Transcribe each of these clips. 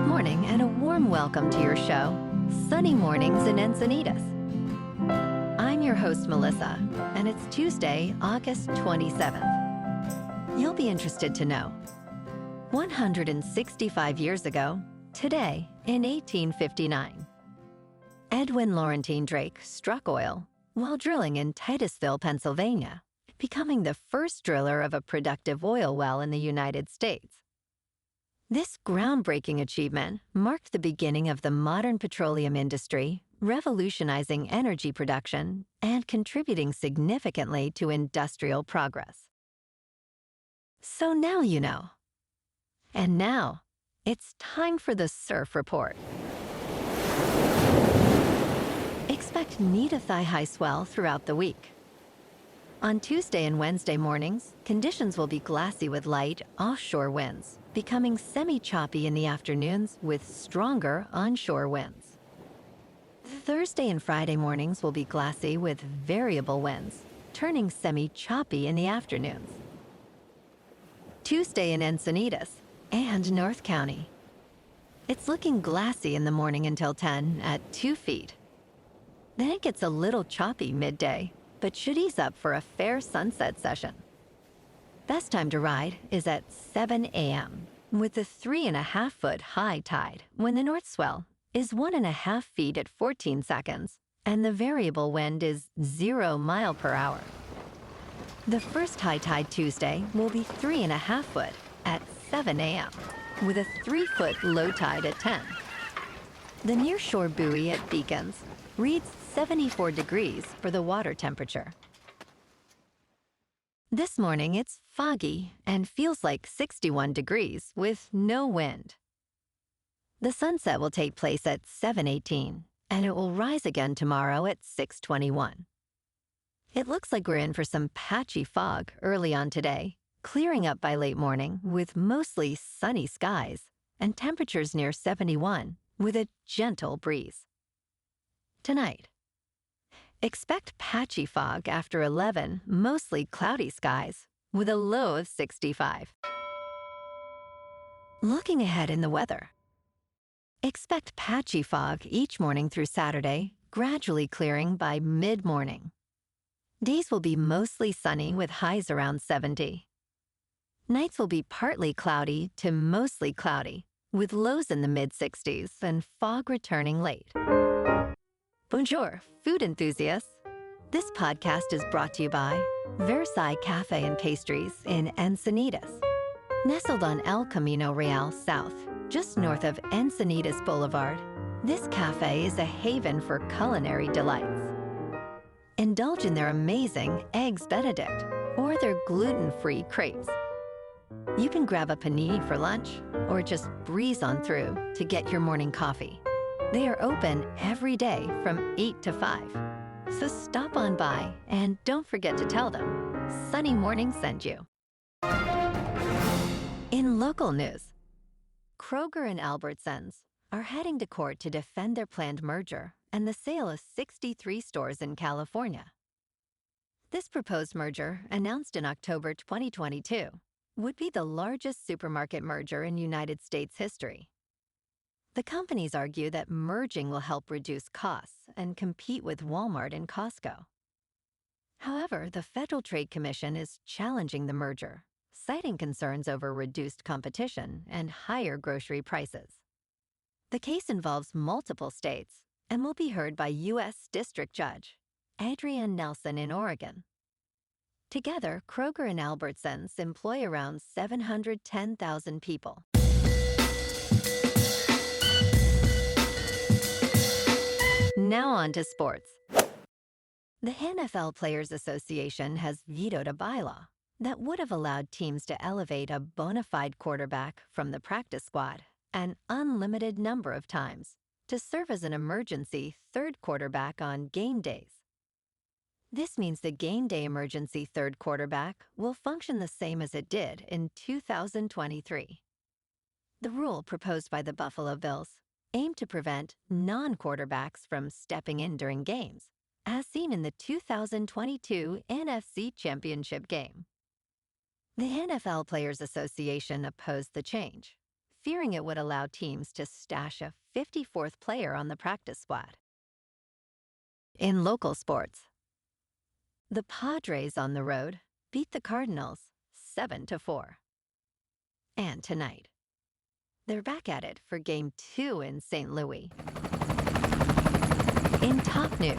Good morning and a warm welcome to your show, Sunny Mornings in Encinitas. I'm your host, Melissa, and it's Tuesday, August 27th. You'll be interested to know, 165 years ago, today in 1859, Edwin Laurentine Drake struck oil while drilling in Titusville, Pennsylvania, becoming the first driller of a productive oil well in the United States. This groundbreaking achievement marked the beginning of the modern petroleum industry, revolutionizing energy production and contributing significantly to industrial progress. So now you know. And now, it's time for the Surf Report. Expect knee-to-thigh-high swell throughout the week. On Tuesday and Wednesday mornings, conditions will be glassy with light offshore winds, becoming semi-choppy in the afternoons with stronger onshore winds. Thursday and Friday mornings will be glassy with variable winds, turning semi-choppy in the afternoons. Tuesday in Encinitas and North County. It's looking glassy in the morning until 10 at 2 feet. Then it gets a little choppy midday, but should ease up for a fair sunset session. Best time to ride is at 7 a.m. with a 3.5-foot high tide when the North-Swell is 1.5 feet at 14 seconds and the variable wind is 0 mile per hour. The first high tide Tuesday will be 3.5 foot at 7 a.m. with a 3-foot low tide at 10. The nearshore buoy at Beacons reads 74 degrees for the water temperature. This morning it's foggy and feels like 61 degrees with no wind. The sunset will take place at 7:18 and it will rise again tomorrow at 6:21. It looks like we're in for some patchy fog early on today, clearing up by late morning with mostly sunny skies and temperatures near 71 with a gentle breeze. Tonight, expect patchy fog after 11, mostly cloudy skies, with a low of 65. Looking ahead in the weather. Expect patchy fog each morning through Saturday, gradually clearing by mid-morning. Days will be mostly sunny with highs around 70. Nights will be partly cloudy to mostly cloudy, with lows in the mid-60s and fog returning late. Bonjour, food enthusiasts. This podcast is brought to you by Versailles Cafe and Pastries in Encinitas. Nestled on El Camino Real South, just north of Encinitas Boulevard, this cafe is a haven for culinary delights. Indulge in their amazing Eggs Benedict or their gluten-free crepes. You can grab a panini for lunch or just breeze on through to get your morning coffee. They are open every day from 8 to 5. So stop on by and don't forget to tell them Sunny Morning sent you. In local news, Kroger and Albertsons are heading to court to defend their planned merger and the sale of 63 stores in California. This proposed merger, announced in October 2022, would be the largest supermarket merger in United States history. The companies argue that merging will help reduce costs and compete with Walmart and Costco. However, the Federal Trade Commission is challenging the merger, citing concerns over reduced competition and higher grocery prices. The case involves multiple states and will be heard by U.S. District Judge Adrienne Nelson in Oregon. Together, Kroger and Albertsons employ around 710,000 people. Now on to sports. The NFL Players Association has vetoed a bylaw that would have allowed teams to elevate a bona fide quarterback from the practice squad an unlimited number of times to serve as an emergency third quarterback on game days. This means the game day emergency third quarterback will function the same as it did in 2023. The rule proposed by the Buffalo Bills aimed to prevent non-quarterbacks from stepping in during games, as seen in the 2022 NFC Championship game. The NFL Players Association opposed the change, fearing it would allow teams to stash a 54th player on the practice squad. In local sports, the Padres on the road beat the Cardinals 7-4. And tonight, they're back at it for Game 2 in St. Louis. In top news,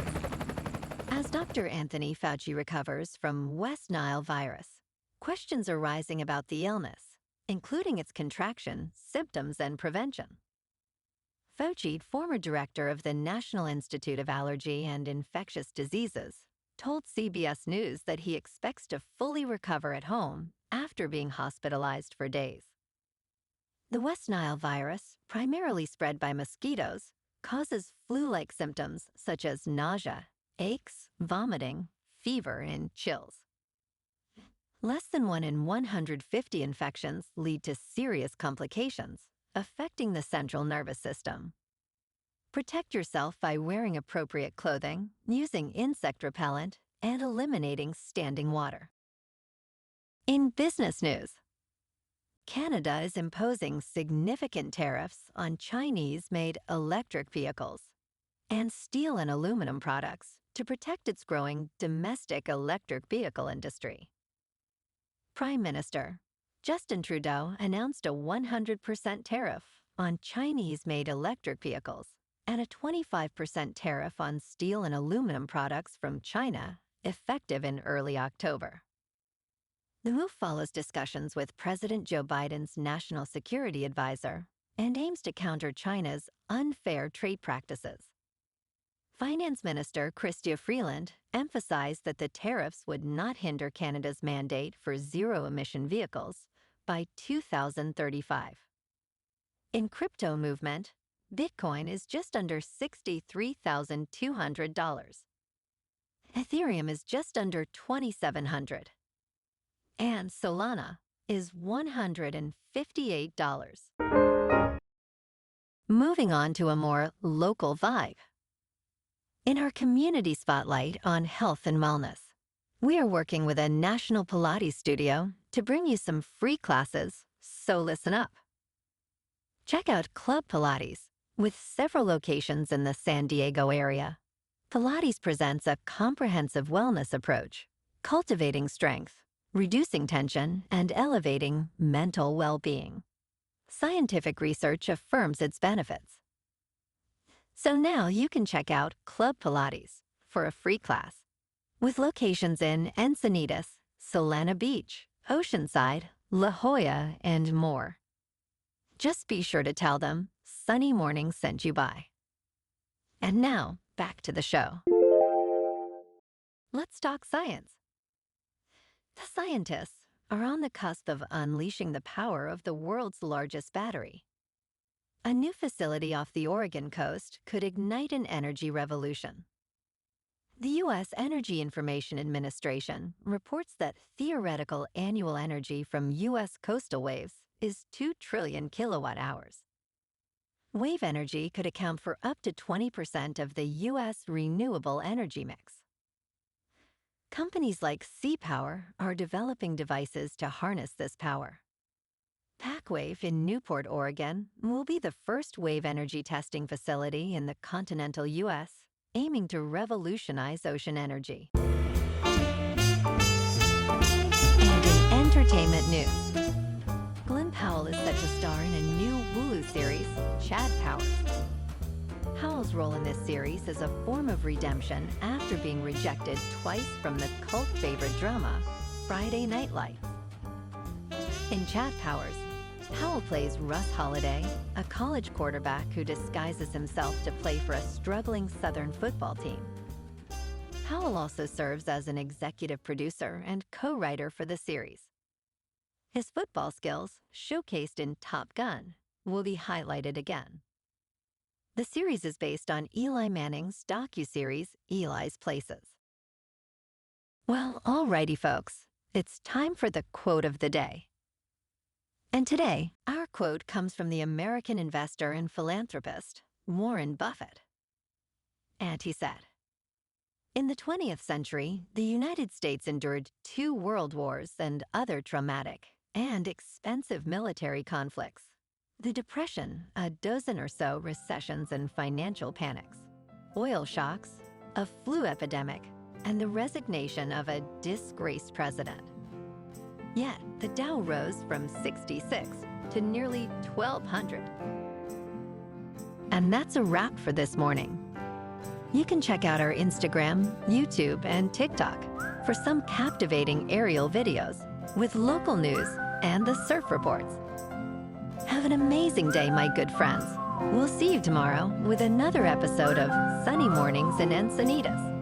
as Dr. Anthony Fauci recovers from West Nile virus, questions are rising about the illness, including its contraction, symptoms, and prevention. Fauci, former director of the National Institute of Allergy and Infectious Diseases, told CBS News that he expects to fully recover at home after being hospitalized for days. The West Nile virus, primarily spread by mosquitoes, causes flu-like symptoms such as nausea, aches, vomiting, fever, and chills. Less than 1 in 150 infections lead to serious complications, affecting the central nervous system. Protect yourself by wearing appropriate clothing, using insect repellent, and eliminating standing water. In business news, Canada is imposing significant tariffs on Chinese-made electric vehicles and steel and aluminum products to protect its growing domestic electric vehicle industry. Prime Minister Justin Trudeau announced a 100% tariff on Chinese-made electric vehicles and a 25% tariff on steel and aluminum products from China, effective in early October. The move follows discussions with President Joe Biden's national security advisor and aims to counter China's unfair trade practices. Finance Minister Chrystia Freeland emphasized that the tariffs would not hinder Canada's mandate for zero-emission vehicles by 2035. In crypto movement, Bitcoin is just under $63,200. Ethereum is just under $2,700. And Solana is $158. Moving on to a more local vibe. In our community spotlight on health and wellness, we are working with a national Pilates studio to bring you some free classes, so listen up. Check out Club Pilates, with several locations in the San Diego area. Pilates presents a comprehensive wellness approach, cultivating strength, reducing tension, and elevating mental well-being. Scientific research affirms its benefits. So now you can check out Club Pilates for a free class, with locations in Encinitas, Solana Beach, Oceanside, La Jolla, and more. Just be sure to tell them Sunny Morning sent you by. And now, back to the show. Let's talk science. The scientists are on the cusp of unleashing the power of the world's largest battery. A new facility off the Oregon coast could ignite an energy revolution. The U.S. Energy Information Administration reports that theoretical annual energy from U.S. coastal waves is 2 trillion kilowatt-hours. Wave energy could account for up to 20% of the U.S. renewable energy mix. Companies like Sea-Power are developing devices to harness this power. Pac-Wave in Newport, Oregon, will be the first wave energy testing facility in the continental U.S., aiming to revolutionize ocean energy. And in entertainment news, Glen Powell is set to star in a new Hulu series, Chad Powers. Powell's role in this series is a form of redemption after being rejected twice from the cult favorite drama, Friday Night Lights. In Chad Powers, Powell plays Russ Holliday, a college quarterback who disguises himself to play for a struggling Southern football team. Powell also serves as an executive producer and co-writer for the series. His football skills, showcased in Top Gun, will be highlighted again. The series is based on Eli Manning's docuseries, Eli's Places. Well, alrighty, folks. It's time for the quote of the day. And today, our quote comes from the American investor and philanthropist, Warren Buffett. And he said, "In the 20th century, the United States endured 2 world wars and other traumatic and expensive military conflicts. The Depression, a dozen or so recessions and financial panics, oil shocks, a flu epidemic, and the resignation of a disgraced president. Yet, the Dow rose from 66 to nearly 1,200. And that's a wrap for this morning. You can check out our Instagram, YouTube, and TikTok for some captivating aerial videos with local news and the surf reports. Have an amazing day, my good friends. We'll see you tomorrow with another episode of Sunny Mornings in Encinitas.